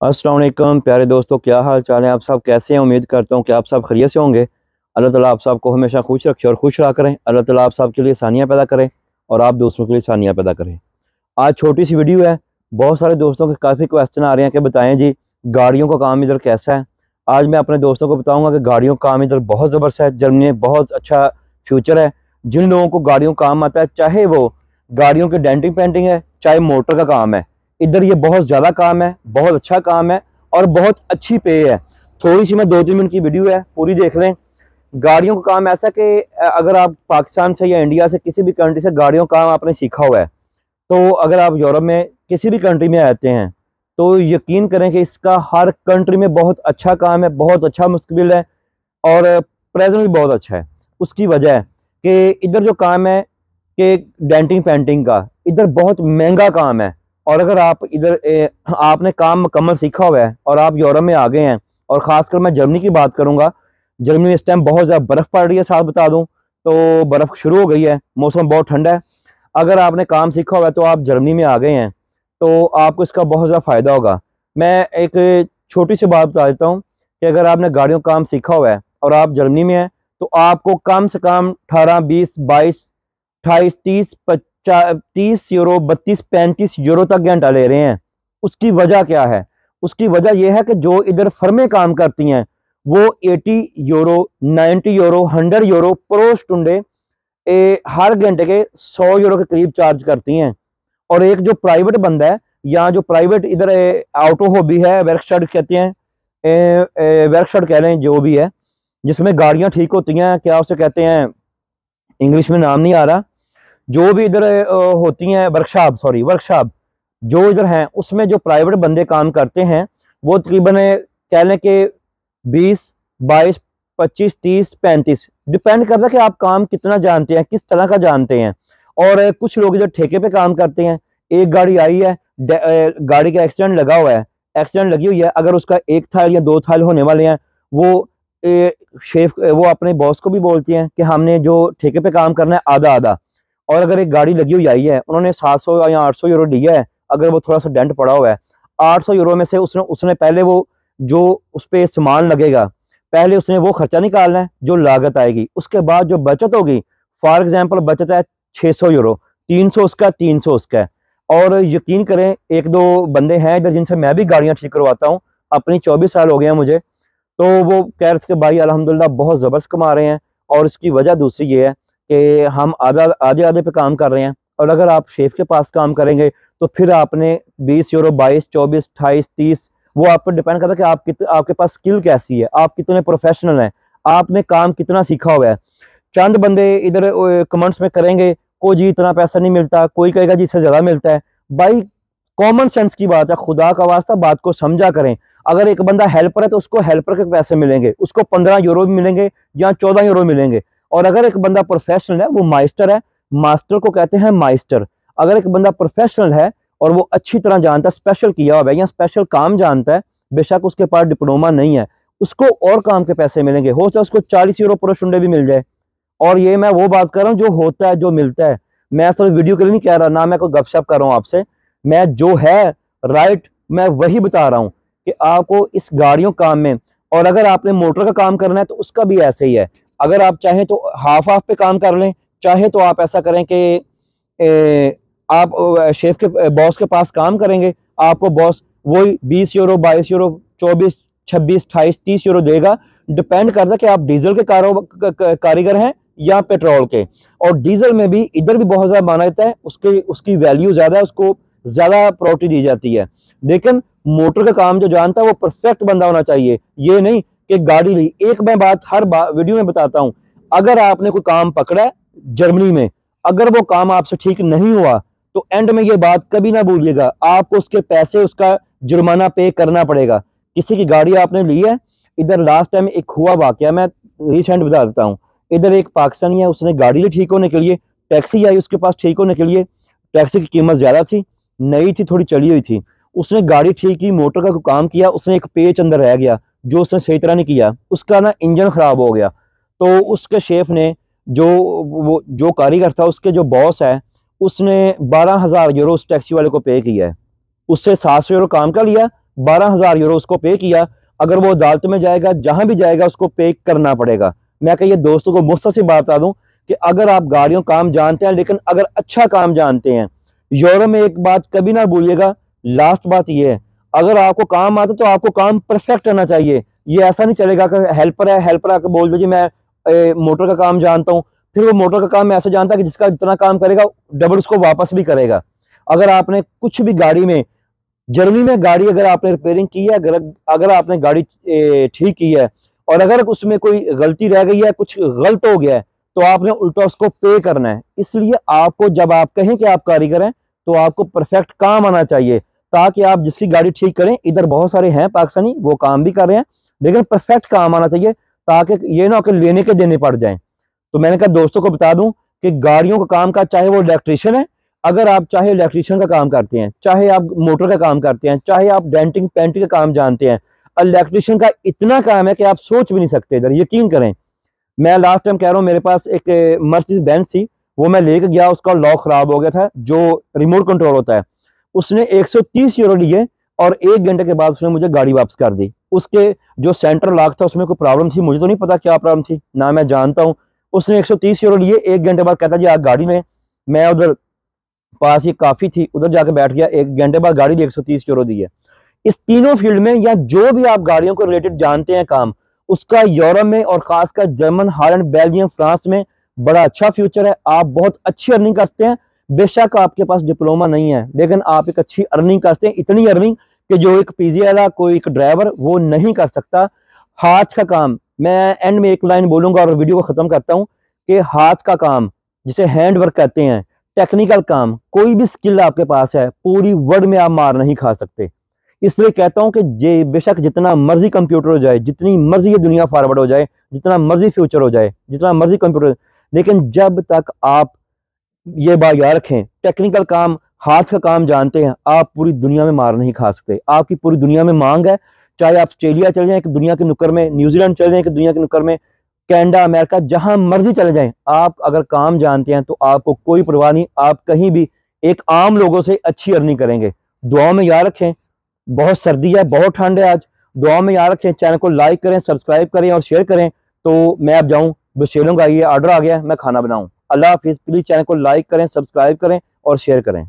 अस्सलाम वालेकुम प्यारे दोस्तों, क्या हाल चाल है। आप सब कैसे हैं? उम्मीद करता हूँ कि आप सब खैरियत से होंगे। अल्लाह ताला आप सबको हमेशा खुश रखे और खुश रहा करें। अल्लाह ताला आप सब के लिए आसानियाँ पैदा करें और आप दूसरों के लिए आसानियाँ पैदा करें। आज छोटी सी वीडियो है। बहुत सारे दोस्तों के काफ़ी क्वेश्चन आ रहे हैं कि बताएं जी, गाड़ियों का काम इधर कैसा है। आज मैं अपने दोस्तों को बताऊँगा कि गाड़ियों का काम इधर बहुत ज़बरदस्त है। जर्मनी में बहुत अच्छा फ्यूचर है। जिन लोगों को गाड़ियों का काम आता है, चाहे वो गाड़ियों की डेंटिंग पेंटिंग है, चाहे मोटर का काम है, इधर ये बहुत ज़्यादा काम है, बहुत अच्छा काम है और बहुत अच्छी पे है। थोड़ी सी मैं 2-3 मिनट की वीडियो है, पूरी देख लें। गाड़ियों का काम ऐसा कि अगर आप पाकिस्तान से या इंडिया से किसी भी कंट्री से गाड़ियों का काम आपने सीखा हुआ है, तो अगर आप यूरोप में किसी भी कंट्री में आते हैं तो यकीन करें कि इसका हर कंट्री में बहुत अच्छा काम है, बहुत अच्छा मुस्तकबिल है और प्रेजेंट भी बहुत अच्छा है। उसकी वजह है कि इधर जो काम है कि डेंटिंग पेंटिंग का, इधर बहुत महंगा काम है। और अगर आप इधर आपने काम मुकम्मल सीखा हुआ है और आप यूरोप में आ गए हैं, और ख़ासकर मैं जर्मनी की बात करूंगा। जर्मनी में इस टाइम बहुत ज़्यादा बर्फ़ पड़ रही है, साथ बता दूं तो बर्फ़ शुरू हो गई है, मौसम बहुत ठंडा है। अगर आपने काम सीखा हुआ है तो आप जर्मनी में आ गए हैं तो आपको इसका बहुत ज़्यादा फ़ायदा होगा। मैं एक छोटी सी बात बता देता हूँ कि अगर आपने गाड़ियों का काम सीखा हुआ है और आप जर्मनी में हैं, तो आपको कम से कम 18, 20, 22, 28, 30, 30 यूरो, 32, 35 यूरो तक घंटा ले रहे हैं। उसकी वजह क्या है? उसकी वजह यह है कि जो इधर फर्में काम करती हैं वो 80 यूरो, 90 यूरो, 100 यूरो प्रो स्टुंडे हर घंटे के 100 यूरो के करीब चार्ज करती हैं। और एक जो प्राइवेट बंदा है, या जो प्राइवेट इधर ऑटो हॉबी है, वर्कशॉप कहते हैं, वर्कशॉप कह रहे हैं जो भी है, जिसमें गाड़ियां ठीक होती हैं, क्या उसे कहते हैं, इंग्लिश में नाम नहीं आ रहा। जो भी इधर होती हैं वर्कशॉप, सॉरी वर्कशॉप जो इधर हैं, उसमें जो प्राइवेट बंदे काम करते हैं वो तकरीबन कह लें कि 20, 22, 25, 30, 35 डिपेंड करता है कि आप काम कितना जानते हैं, किस तरह का जानते हैं। और कुछ लोग इधर ठेके पे काम करते हैं। एक गाड़ी आई है, गाड़ी का एक्सीडेंट लगा हुआ है, एक्सीडेंट लगी हुई है, अगर उसका 1 थाल या 2 थाल होने वाले हैं, वो शेफ वो अपने बॉस को भी बोलते हैं कि हमने जो ठेके पे काम करना है आधा आधा। और अगर एक गाड़ी लगी हुई आई है, उन्होंने 700 या 800 यूरो दिया है, अगर वो थोड़ा सा डेंट पड़ा हुआ है, 800 यूरो में से उसने उसने पहले वो जो उस पर सामान लगेगा, पहले उसने वो खर्चा निकालना है, जो लागत आएगी। उसके बाद जो बचत होगी, फॉर एग्जाम्पल बचत है 600 यूरो, 300 उसका, 300 उसका है। और यकीन करें, एक दो बंदे हैं इधर जिनसे मैं भी गाड़ियां ठीक करवाता हूँ, अपनी 24 साल हो गए हैं मुझे, तो वो कह रहे थे कि भाई अल्हम्दुलिल्लाह बहुत ज़बरदस्त कमा रहे हैं। और इसकी वजह दूसरी ये है कि हम आधा आधे आधे पे काम कर रहे हैं। और अगर आप शेफ के पास काम करेंगे तो फिर आपने 20 यूरो, 22, 24, 28, 30, वो आप पर डिपेंड करता है कि आपके पास स्किल कैसी है, आप कितने प्रोफेशनल हैं, आपने काम कितना सीखा हुआ है। चंद बंदे इधर कमेंट्स में करेंगे को जी इतना पैसा नहीं मिलता, कोई कहेगा जी इससे ज्यादा मिलता है। भाई कॉमन सेंस की बात है, खुदा का वास्ता बात को समझा करें। अगर एक बंदा हेल्पर है तो उसको हेल्पर के पैसे मिलेंगे, उसको 15 यूरो भी मिलेंगे या 14 यूरो मिलेंगे। और अगर एक बंदा प्रोफेशनल है, वो मास्टर है, मास्टर को कहते हैं मास्टर। अगर एक बंदा प्रोफेशनल है और वो अच्छी तरह जानता है, स्पेशल किया हुआ है या स्पेशल काम जानता है, बेशक उसके पास डिप्लोमा नहीं है, उसको और काम के पैसे मिलेंगे। हो सकता है उसको 40 यूरो पर घंटे भी मिल जाए। और ये मैं वो बात कर रहा हूँ जो होता है, जो मिलता है। मैं सिर्फ वीडियो के लिए नहीं कह रहा, ना मैं कोई गपशप कर रहा हूँ आपसे। मैं जो है राइट, मैं वही बता रहा हूँ कि आपको इस गाड़ियों काम में। और अगर आपने मोटर का काम करना है तो उसका भी ऐसे ही है। अगर आप चाहें तो हाफ हाफ पे काम कर लें, चाहे तो आप ऐसा करें कि आप शेफ के बॉस के पास काम करेंगे, आपको बॉस वही 20 यूरो, 22 यूरो, 24, 26, 28, 30 यूरो देगा। डिपेंड करता है कि आप डीजल के कारीगर हैं या पेट्रोल के। और डीजल में भी इधर भी बहुत ज्यादा माना जाता है, उसकी वैल्यू ज्यादा है, उसको ज्यादा प्रायोरिटी दी जाती है। लेकिन मोटर का काम जो जानता है वो परफेक्ट बंदा होना चाहिए। ये नहीं कि गाड़ी ली। एक मैं बात हर वीडियो में बताता हूं, अगर आपने कोई काम पकड़ा है जर्मनी में, अगर वो काम आपसे ठीक नहीं हुआ तो एंड में ये बात कभी ना भूलिएगा, आपको उसके पैसे, उसका जुर्माना पे करना पड़ेगा। किसी की गाड़ी आपने ली है, इधर लास्ट टाइम एक हुआ वाकया मैं रिसेंट बता देता हूँ। इधर एक पाकिस्तानी है, उसने गाड़ी ली ठीक होने के लिए, टैक्सी आई उसके पास ठीक होने के लिए, टैक्सी की कीमत ज्यादा थी, नई थी, थोड़ी चली हुई थी। उसने गाड़ी ठीक की, मोटर का काम किया, उसने एक पेच अंदर रह गया जो उसने सही तरह नहीं किया, उसका ना इंजन खराब हो गया। तो उसके शेफ ने, जो कारीगर था, उसके जो बॉस है, उसने 12,000 यूरो उस टैक्सी वाले को पे किया है। उससे 700 यूरो काम का लिया, 12,000 यूरो उसको पे किया। अगर वो अदालत में जाएगा, जहां भी जाएगा, उसको पे करना पड़ेगा। मैं कहिए दोस्तों को मुख्तसर बात बता दूं कि अगर आप गाड़ियों काम जानते हैं, लेकिन अगर अच्छा काम जानते हैं, यूरोप में एक बात कभी ना भूलिएगा, लास्ट बात ये है, अगर आपको काम आता तो आपको काम परफेक्ट आना चाहिए। ये ऐसा नहीं चलेगा कि हेल्पर है, हेल्पर आके बोल दो जी मैं मोटर का काम जानता हूँ, फिर वो मोटर का काम ऐसे जानता है कि जिसका जितना काम करेगा डबल उसको वापस भी करेगा। अगर आपने कुछ भी गाड़ी में, जर्मनी में गाड़ी अगर आपने रिपेयरिंग की है, अगर आपने गाड़ी ठीक की है और अगर उसमें कोई गलती रह गई है, कुछ गलत हो गया है, तो आपने उल्टा उसको पे करना है। इसलिए आपको जब आप कहें कि आप कारीगर हैं, तो आपको परफेक्ट काम आना चाहिए, ताकि आप जिसकी गाड़ी ठीक करें, इधर बहुत सारे हैं पाकिस्तानी वो काम भी कर रहे हैं, लेकिन परफेक्ट काम आना चाहिए, ताकि ये ना कि लेने के देने पड़ जाएं। तो मैंने कहा दोस्तों को बता दूं कि गाड़ियों का काम का, चाहे वो इलेक्ट्रिशियन है, अगर आप चाहे इलेक्ट्रिशियन का काम करते हैं, चाहे आप मोटर का काम करते हैं, चाहे आप डेंटिंग पेंटिंग का काम जानते हैं, इलेक्ट्रिशियन का इतना काम है कि आप सोच भी नहीं सकते। इधर यकीन करें, मैं लास्ट टाइम कह रहा हूँ, मेरे पास एक मर्सिडीज बेंज थी, वो मैं लेके गया, उसका लॉक खराब हो गया था, जो रिमोट कंट्रोल होता है। उसने 130 यूरो लिए और 1 घंटे के बाद उसने मुझे गाड़ी वापस कर दी। उसके जो सेंटर लॉक था उसमें कोई प्रॉब्लम थी, मुझे तो नहीं पता क्या प्रॉब्लम थी, ना मैं जानता हूँ। उसने 130 यूरो लिए, 1 घंटे बाद कहता जी आप गाड़ी में, मैं उधर पास ही काफी थी, उधर जाके बैठ गया, 1 घंटे बाद गाड़ी भी 130 यूरो दी है। इस तीनों फील्ड में, या जो भी आप गाड़ियों को रिलेटेड जानते हैं काम, उसका यूरोप में और खासकर जर्मन, हॉलैंड, बेल्जियम, फ्रांस में बड़ा अच्छा फ्यूचर है। आप बहुत अच्छी अर्निंग करते हैं। बेशक आपके पास डिप्लोमा नहीं है, लेकिन आप एक अच्छी अर्निंग करते हैं, इतनी अर्निंग कि जो एक पीजी वाला, कोई एक ड्राइवर वो नहीं कर सकता। हाथ का काम, मैं एंड में एक लाइन बोलूंगा और वीडियो को खत्म करता हूं, कि हाथ का काम जिसे हैंड वर्क कहते हैं, टेक्निकल काम, कोई भी स्किल आपके पास है, पूरी वर्ल्ड में आप मार नहीं खा सकते। इसलिए कहता हूं कि बेशक जितना मर्जी कंप्यूटर हो जाए, जितनी मर्जी ये दुनिया फॉरवर्ड हो जाए, जितना मर्जी फ्यूचर हो जाए, जितना मर्जी कंप्यूटर, लेकिन जब तक आप ये बात याद रखें, टेक्निकल काम, हाथ का काम जानते हैं, आप पूरी दुनिया में मार नहीं खा सकते। आपकी पूरी दुनिया में मांग है, चाहे आप ऑस्ट्रेलिया चले जाएं, एक दुनिया के नुक्कड़ में, न्यूजीलैंड चले जाएं, एक दुनिया के नुक्कड़ में, कनाडा, अमेरिका, जहां मर्जी चले जाएं, आप अगर काम जानते हैं तो आपको कोई परवाह नहीं, आप कहीं भी एक आम लोगों से अच्छी अर्निंग करेंगे। दुआओं में याद रखें, बहुत सर्दी है, बहुत ठंड है आज, दुआओं में याद रखें, चैनल को लाइक करें, सब्सक्राइब करें और शेयर करें। तो मैं अब जाऊं, बशेरों का ये ऑर्डर आ गया, मैं खाना बनाऊं। अल्लाह हाफिज। प्लीज चैनल को लाइक करें, सब्सक्राइब करें और शेयर करें।